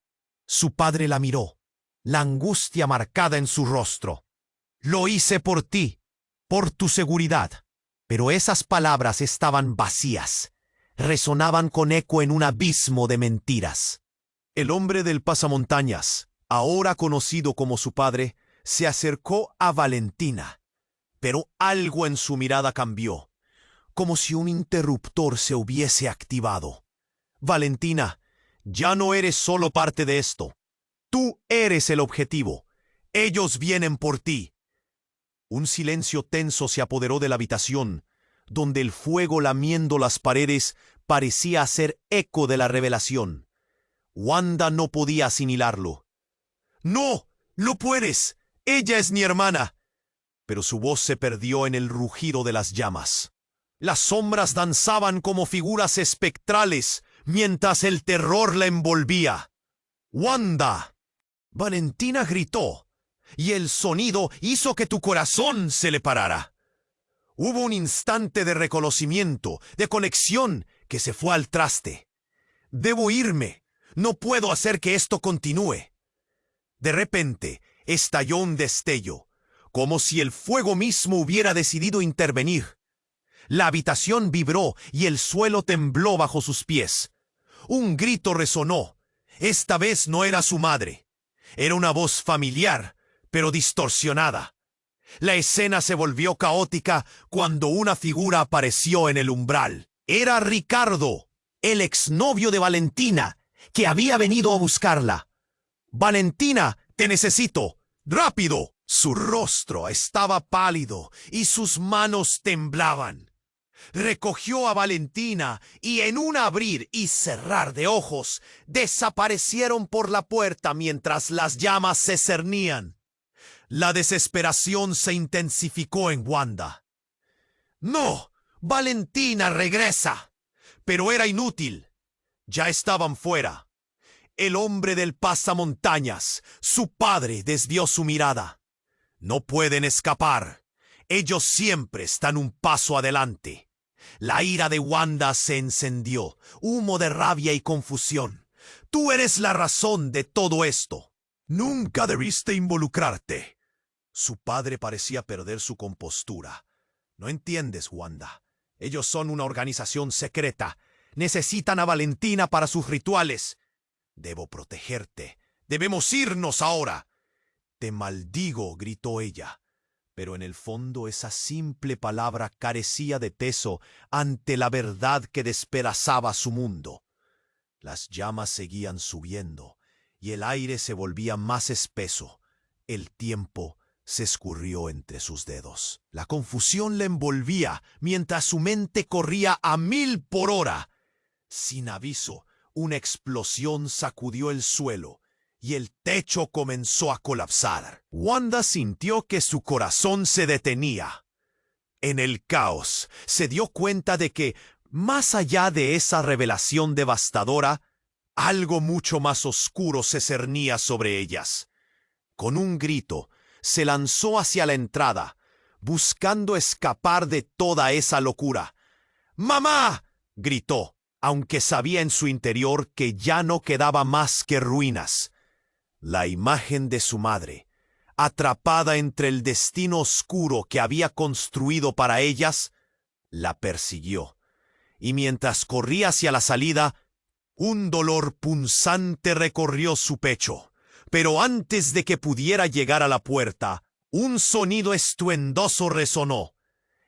[SPEAKER 1] Su padre la miró, la angustia marcada en su rostro. Lo hice por ti, por tu seguridad. Pero esas palabras estaban vacías. Resonaban con eco en un abismo de mentiras. El hombre del pasamontañas, ahora conocido como su padre, se acercó a Valentina. Pero algo en su mirada cambió, como si un interruptor se hubiese activado. Valentina, ya no eres solo parte de esto. Tú eres el objetivo. Ellos vienen por ti. Un silencio tenso se apoderó de la habitación, donde el fuego lamiendo las paredes parecía hacer eco de la revelación. Wanda no podía asimilarlo. ¡No! ¡No puedes! ¡Ella es mi hermana! Pero su voz se perdió en el rugido de las llamas. Las sombras danzaban como figuras espectrales, mientras el terror la envolvía. ¡Wanda! Valentina gritó, y el sonido hizo que tu corazón se le parara. Hubo un instante de reconocimiento, de conexión, que se fue al traste. Debo irme. No puedo hacer que esto continúe. De repente, estalló un destello, como si el fuego mismo hubiera decidido intervenir. La habitación vibró y el suelo tembló bajo sus pies. Un grito resonó. Esta vez no era su madre. Era una voz familiar, pero distorsionada. La escena se volvió caótica cuando una figura apareció en el umbral. Era Ricardo, el exnovio de Valentina, que había venido a buscarla. «Valentina, te necesito. ¡Rápido!». Su rostro estaba pálido y sus manos temblaban. Recogió a Valentina y en un abrir y cerrar de ojos desaparecieron por la puerta mientras las llamas se cernían. La desesperación se intensificó en Wanda. «¡No! ¡Valentina, regresa!». Pero era inútil. Ya estaban fuera. El hombre del pasamontañas, su padre, desvió su mirada. No pueden escapar. Ellos siempre están un paso adelante. La ira de Wanda se encendió, humo de rabia y confusión. Tú eres la razón de todo esto. Nunca debiste involucrarte. Su padre parecía perder su compostura. No entiendes, Wanda. Ellos son una organización secreta. Necesitan a Valentina para sus rituales. Debo protegerte. Debemos irnos ahora. Te maldigo, gritó ella. Pero en el fondo esa simple palabra carecía de peso ante la verdad que despedazaba su mundo. Las llamas seguían subiendo y el aire se volvía más espeso. El tiempo se escurrió entre sus dedos. La confusión le envolvía mientras su mente corría a 1000 por hora. Sin aviso, una explosión sacudió el suelo y el techo comenzó a colapsar. Wanda sintió que su corazón se detenía. En el caos, se dio cuenta de que, más allá de esa revelación devastadora, algo mucho más oscuro se cernía sobre ellas. Con un grito, se lanzó hacia la entrada, buscando escapar de toda esa locura. ¡Mamá!, gritó, aunque sabía en su interior que ya no quedaba más que ruinas. La imagen de su madre, atrapada entre el destino oscuro que había construido para ellas, la persiguió, y mientras corría hacia la salida, un dolor punzante recorrió su pecho. Pero antes de que pudiera llegar a la puerta, un sonido estruendoso resonó.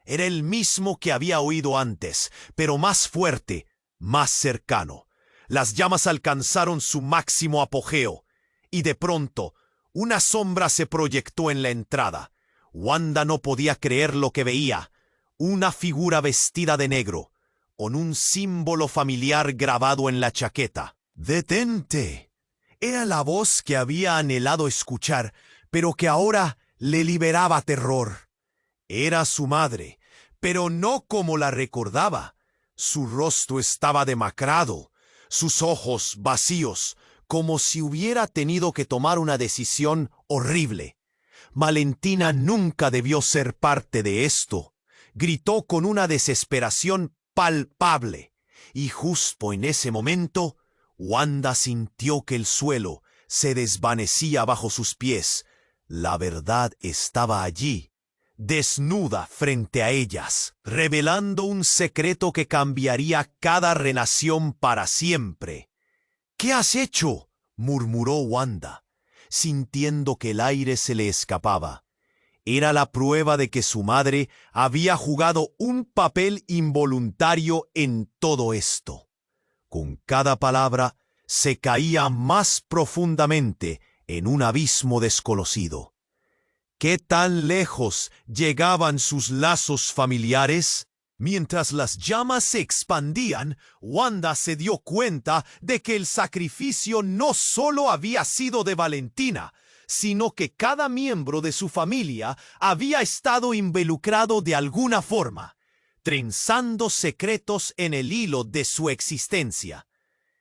[SPEAKER 1] Era el mismo que había oído antes, pero más fuerte, más cercano. Las llamas alcanzaron su máximo apogeo, y de pronto, una sombra se proyectó en la entrada. Wanda no podía creer lo que veía. Una figura vestida de negro, con un símbolo familiar grabado en la chaqueta. ¡Detente! Era la voz que había anhelado escuchar, pero que ahora le liberaba terror. Era su madre, pero no como la recordaba. Su rostro estaba demacrado, sus ojos vacíos, como si hubiera tenido que tomar una decisión horrible. Valentina nunca debió ser parte de esto. Gritó con una desesperación palpable, y justo en ese momento, Wanda sintió que el suelo se desvanecía bajo sus pies. La verdad estaba allí, desnuda frente a ellas, revelando un secreto que cambiaría cada renación para siempre. «¿Qué has hecho?», murmuró Wanda, sintiendo que el aire se le escapaba. Era la prueba de que su madre había jugado un papel involuntario en todo esto. Con cada palabra se caía más profundamente en un abismo desconocido. ¿Qué tan lejos llegaban sus lazos familiares? Mientras las llamas se expandían, Wanda se dio cuenta de que el sacrificio no solo había sido de Valentina, sino que cada miembro de su familia había estado involucrado de alguna forma, trenzando secretos en el hilo de su existencia.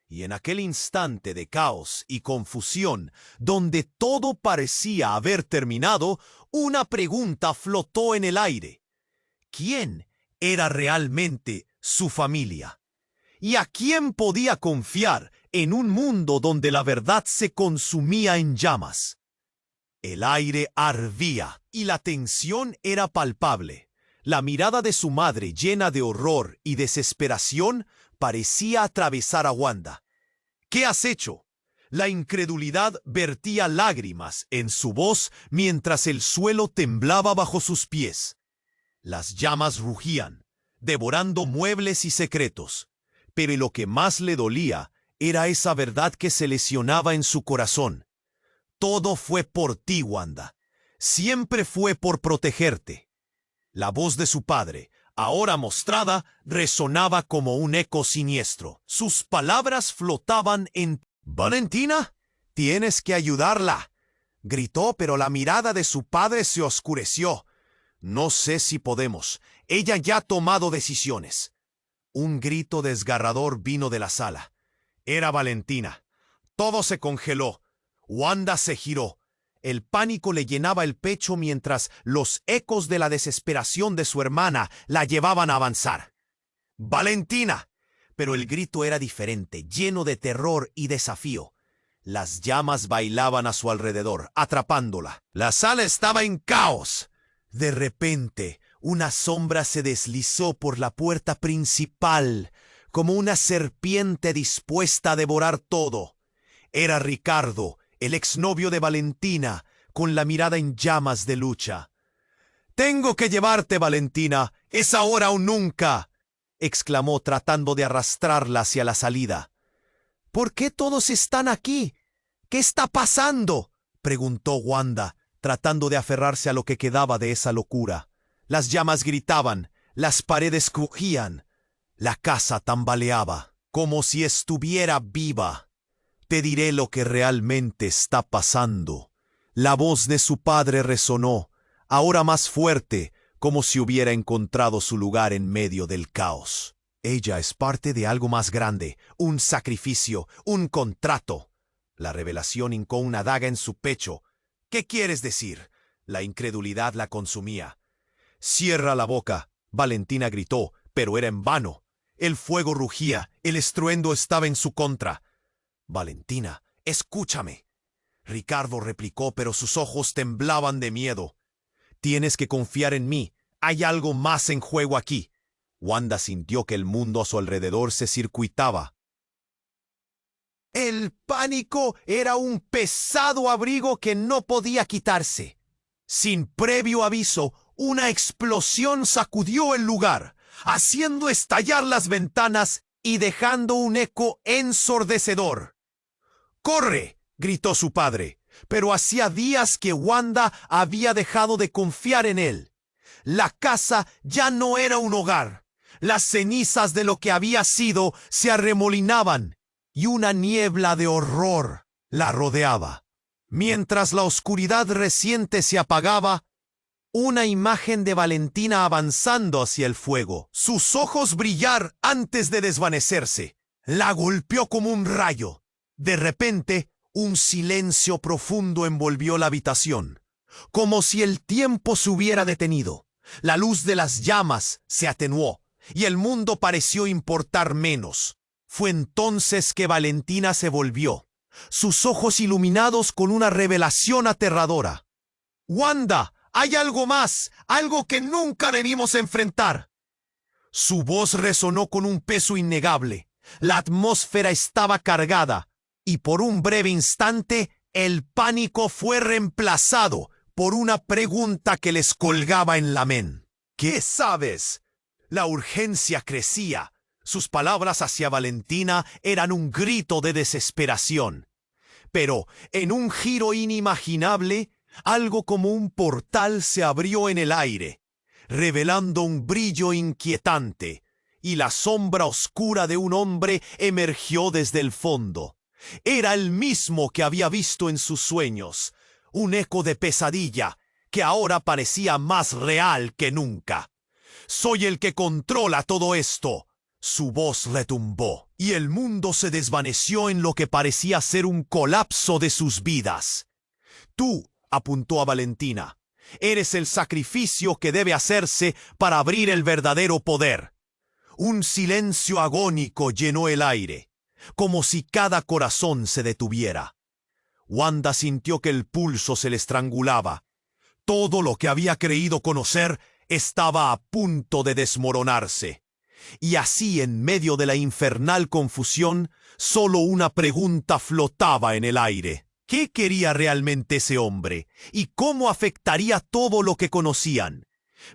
[SPEAKER 1] Y en aquel instante de caos y confusión, donde todo parecía haber terminado, una pregunta flotó en el aire. ¿Quién era realmente su familia? ¿Y a quién podía confiar en un mundo donde la verdad se consumía en llamas? El aire ardía y la tensión era palpable. La mirada de su madre, llena de horror y desesperación, parecía atravesar a Wanda. ¿Qué has hecho? La incredulidad vertía lágrimas en su voz mientras el suelo temblaba bajo sus pies. Las llamas rugían, devorando muebles y secretos, pero lo que más le dolía era esa verdad que se lesionaba en su corazón. Todo fue por ti, Wanda. Siempre fue por protegerte. La voz de su padre, ahora mostrada, resonaba como un eco siniestro. Sus palabras flotaban en... «Valentina, tienes que ayudarla», gritó, pero la mirada de su padre se oscureció. «No sé si podemos. Ella ya ha tomado decisiones». Un grito desgarrador vino de la sala. Era Valentina. Todo se congeló. Wanda se giró. El pánico le llenaba el pecho mientras los ecos de la desesperación de su hermana la llevaban a avanzar. «¡Valentina!». Pero el grito era diferente, lleno de terror y desafío. Las llamas bailaban a su alrededor, atrapándola. La sala estaba en caos. De repente, una sombra se deslizó por la puerta principal, como una serpiente dispuesta a devorar todo. Era Ricardo, el exnovio de Valentina, con la mirada en llamas de lucha. «Tengo que llevarte, Valentina. Es ahora o nunca», exclamó tratando de arrastrarla hacia la salida. «¿Por qué todos están aquí? ¿Qué está pasando?», preguntó Wanda, tratando de aferrarse a lo que quedaba de esa locura. Las llamas gritaban, las paredes crujían, la casa tambaleaba, como si estuviera viva. Te diré lo que realmente está pasando. La voz de su padre resonó, ahora más fuerte, como si hubiera encontrado su lugar en medio del caos. Ella es parte de algo más grande, un sacrificio, un contrato. La revelación hincó una daga en su pecho. ¿Qué quieres decir? La incredulidad la consumía. «Cierra la boca», Valentina gritó, pero era en vano. El fuego rugía, el estruendo estaba en su contra. «Valentina, escúchame», Ricardo replicó, pero sus ojos temblaban de miedo. «Tienes que confiar en mí. Hay algo más en juego aquí». Wanda sintió que el mundo a su alrededor se circuitaba. El pánico era un pesado abrigo que no podía quitarse. Sin previo aviso, una explosión sacudió el lugar, haciendo estallar las ventanas y dejando un eco ensordecedor. «¡Corre!», gritó su padre, pero hacía días que Wanda había dejado de confiar en él. La casa ya no era un hogar. Las cenizas de lo que había sido se arremolinaban y una niebla de horror la rodeaba. Mientras la oscuridad reciente se apagaba, una imagen de Valentina avanzando hacia el fuego, sus ojos brillar antes de desvanecerse. La golpeó como un rayo. De repente, un silencio profundo envolvió la habitación, como si el tiempo se hubiera detenido. La luz de las llamas se atenuó y el mundo pareció importar menos. Fue entonces que Valentina se volvió, sus ojos iluminados con una revelación aterradora. «¡Wanda! Hay algo más, algo que nunca debimos enfrentar». Su voz resonó con un peso innegable. La atmósfera estaba cargada, y por un breve instante el pánico fue reemplazado por una pregunta que les colgaba en la mente. «¿Qué sabes?». La urgencia crecía. Sus palabras hacia Valentina eran un grito de desesperación. Pero, en un giro inimaginable, algo como un portal se abrió en el aire, revelando un brillo inquietante, y la sombra oscura de un hombre emergió desde el fondo. Era el mismo que había visto en sus sueños, un eco de pesadilla que ahora parecía más real que nunca. «Soy el que controla todo esto». Su voz retumbó, y el mundo se desvaneció en lo que parecía ser un colapso de sus vidas. «Tú», apuntó a Valentina, «eres el sacrificio que debe hacerse para abrir el verdadero poder». Un silencio agónico llenó el aire, como si cada corazón se detuviera. Wanda sintió que el pulso se le estrangulaba. Todo lo que había creído conocer estaba a punto de desmoronarse. Y así, en medio de la infernal confusión, solo una pregunta flotaba en el aire. ¿Qué quería realmente ese hombre? ¿Y cómo afectaría todo lo que conocían?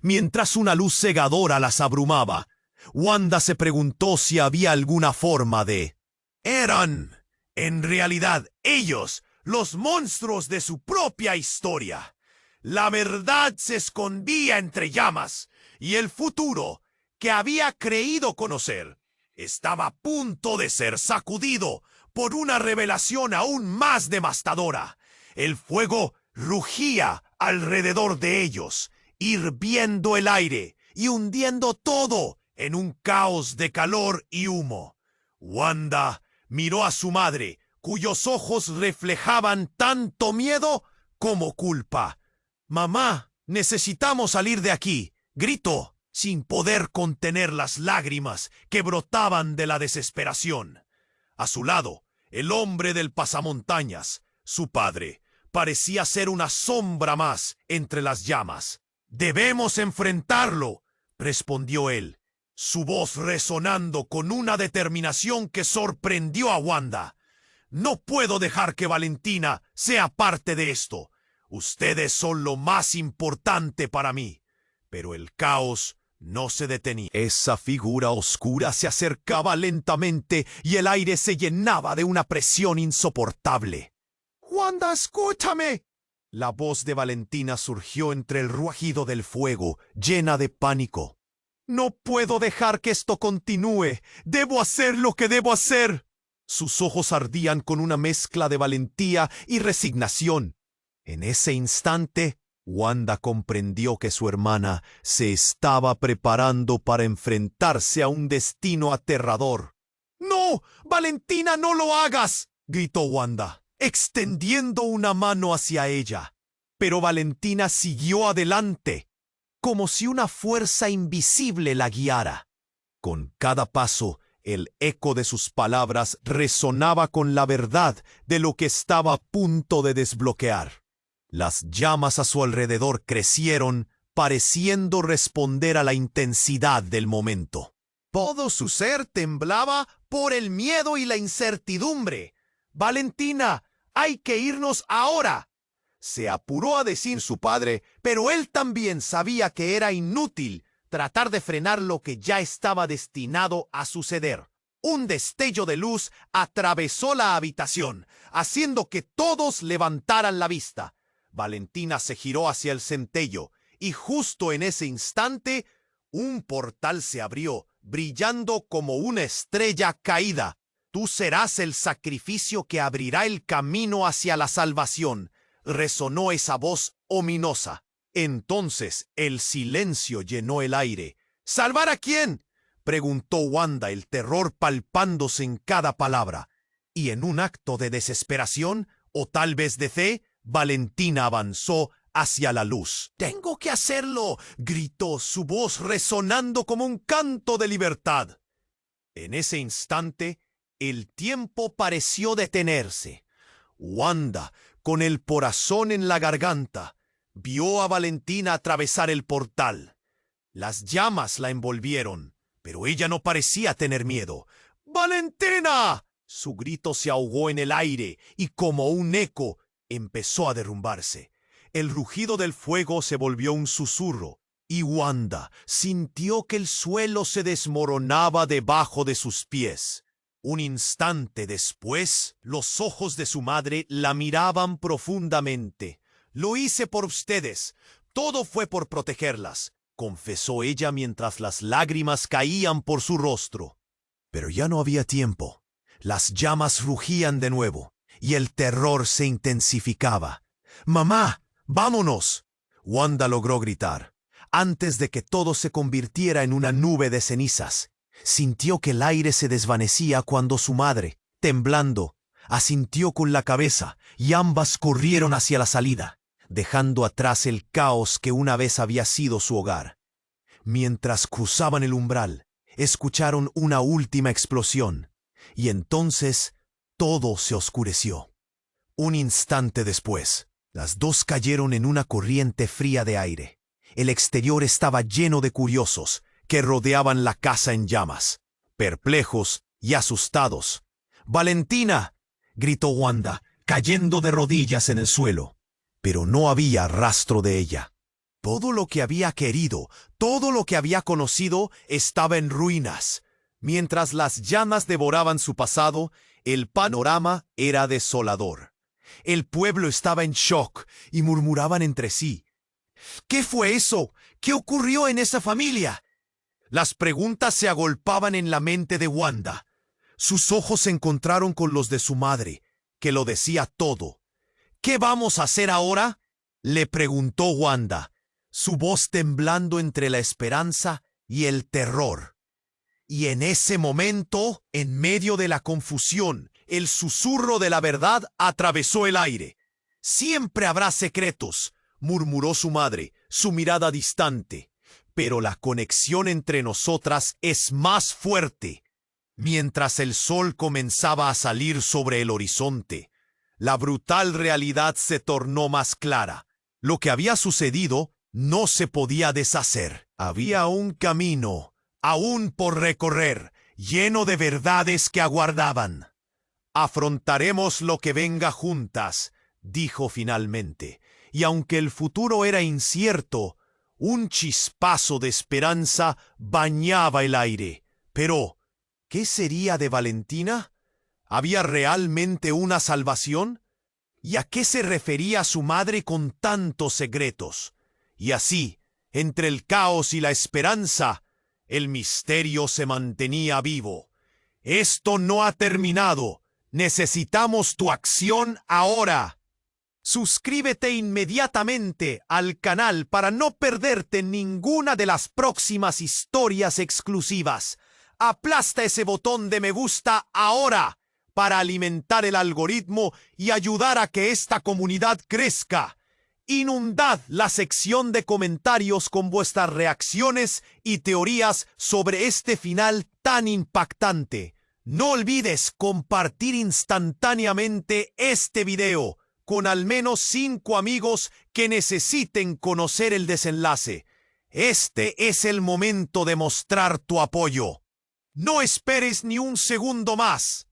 [SPEAKER 1] Mientras una luz cegadora las abrumaba, Wanda se preguntó si había alguna forma de... «Eran, en realidad, ellos, los monstruos de su propia historia. La verdad se escondía entre llamas, y el futuro, que había creído conocer, estaba a punto de ser sacudido por una revelación aún más devastadora. El fuego rugía alrededor de ellos, hirviendo el aire y hundiendo todo en un caos de calor y humo. Wanda miró a su madre, cuyos ojos reflejaban tanto miedo como culpa. «Mamá, necesitamos salir de aquí», gritó, sin poder contener las lágrimas que brotaban de la desesperación. A su lado, el hombre del pasamontañas, su padre, parecía ser una sombra más entre las llamas. «Debemos enfrentarlo», respondió él, su voz resonando con una determinación que sorprendió a Wanda. «No puedo dejar que Valentina sea parte de esto. Ustedes son lo más importante para mí». Pero el caos no se detenía. Esa figura oscura se acercaba lentamente y el aire se llenaba de una presión insoportable. «Wanda, escúchame», La voz de Valentina surgió entre el rugido del fuego, llena de pánico. «No puedo dejar que esto continúe. Debo hacer lo que debo hacer». Sus ojos ardían con una mezcla de valentía y resignación. En ese instante, Wanda comprendió que su hermana se estaba preparando para enfrentarse a un destino aterrador. «¡No! ¡Valentina, no lo hagas!», gritó Wanda, extendiendo una mano hacia ella. Pero Valentina siguió adelante, como si una fuerza invisible la guiara. Con cada paso, el eco de sus palabras resonaba con la verdad de lo que estaba a punto de desbloquear. Las llamas a su alrededor crecieron, pareciendo responder a la intensidad del momento. Todo su ser temblaba por el miedo y la incertidumbre. «Valentina, hay que irnos ahora», se apuró a decir su padre, pero él también sabía que era inútil tratar de frenar lo que ya estaba destinado a suceder. Un destello de luz atravesó la habitación, haciendo que todos levantaran la vista. Valentina se giró hacia el centello, y justo en ese instante, un portal se abrió, brillando como una estrella caída. «Tú serás el sacrificio que abrirá el camino hacia la salvación», resonó esa voz ominosa. Entonces el silencio llenó el aire. «¿Salvar a quién?», preguntó Wanda, el terror palpándose en cada palabra. Y en un acto de desesperación, o tal vez de fe, Valentina avanzó hacia la luz. «¡Tengo que hacerlo!», gritó, su voz resonando como un canto de libertad. En ese instante, el tiempo pareció detenerse. Wanda, con el corazón en la garganta, vio a Valentina atravesar el portal. Las llamas la envolvieron, pero ella no parecía tener miedo. «¡Valentina!», su grito se ahogó en el aire y como un eco empezó a derrumbarse. El rugido del fuego se volvió un susurro, y Wanda sintió que el suelo se desmoronaba debajo de sus pies. Un instante después, los ojos de su madre la miraban profundamente. «Lo hice por ustedes. Todo fue por protegerlas», confesó ella mientras las lágrimas caían por su rostro. Pero ya no había tiempo. Las llamas rugían de nuevo, y el terror se intensificaba. «¡Mamá, vámonos!», Wanda logró gritar, antes de que todo se convirtiera en una nube de cenizas. Sintió que el aire se desvanecía cuando su madre, temblando, asintió con la cabeza y ambas corrieron hacia la salida, dejando atrás el caos que una vez había sido su hogar. Mientras cruzaban el umbral, escucharon una última explosión, y entonces todo se oscureció. Un instante después, las dos cayeron en una corriente fría de aire. El exterior estaba lleno de curiosos que rodeaban la casa en llamas, perplejos y asustados. «¡Valentina!», gritó Wanda, cayendo de rodillas en el suelo. Pero no había rastro de ella. Todo lo que había querido, todo lo que había conocido, estaba en ruinas. Mientras las llamas devoraban su pasado, el panorama era desolador. El pueblo estaba en shock y murmuraban entre sí. «¿Qué fue eso? ¿Qué ocurrió en esa familia?». Las preguntas se agolpaban en la mente de Wanda. Sus ojos se encontraron con los de su madre, que lo decía todo. «¿Qué vamos a hacer ahora?», le preguntó Wanda, su voz temblando entre la esperanza y el terror. Y en ese momento, en medio de la confusión, el susurro de la verdad atravesó el aire. «Siempre habrá secretos», murmuró su madre, su mirada distante. «Pero la conexión entre nosotras es más fuerte». Mientras el sol comenzaba a salir sobre el horizonte, la brutal realidad se tornó más clara. Lo que había sucedido no se podía deshacer. Había un camino aún por recorrer, lleno de verdades que aguardaban. «Afrontaremos lo que venga juntas», dijo finalmente, y aunque el futuro era incierto, un chispazo de esperanza bañaba el aire. Pero, ¿qué sería de Valentina? ¿Había realmente una salvación? ¿Y a qué se refería su madre con tantos secretos? Y así, entre el caos y la esperanza, el misterio se mantenía vivo. Esto no ha terminado. Necesitamos tu acción ahora. Suscríbete inmediatamente al canal para no perderte ninguna de las próximas historias exclusivas. Aplasta ese botón de me gusta ahora para alimentar el algoritmo y ayudar a que esta comunidad crezca. Inundad la sección de comentarios con vuestras reacciones y teorías sobre este final tan impactante. No olvides compartir instantáneamente este video con al menos 5 amigos que necesiten conocer el desenlace. Este es el momento de mostrar tu apoyo. No esperes ni un segundo más.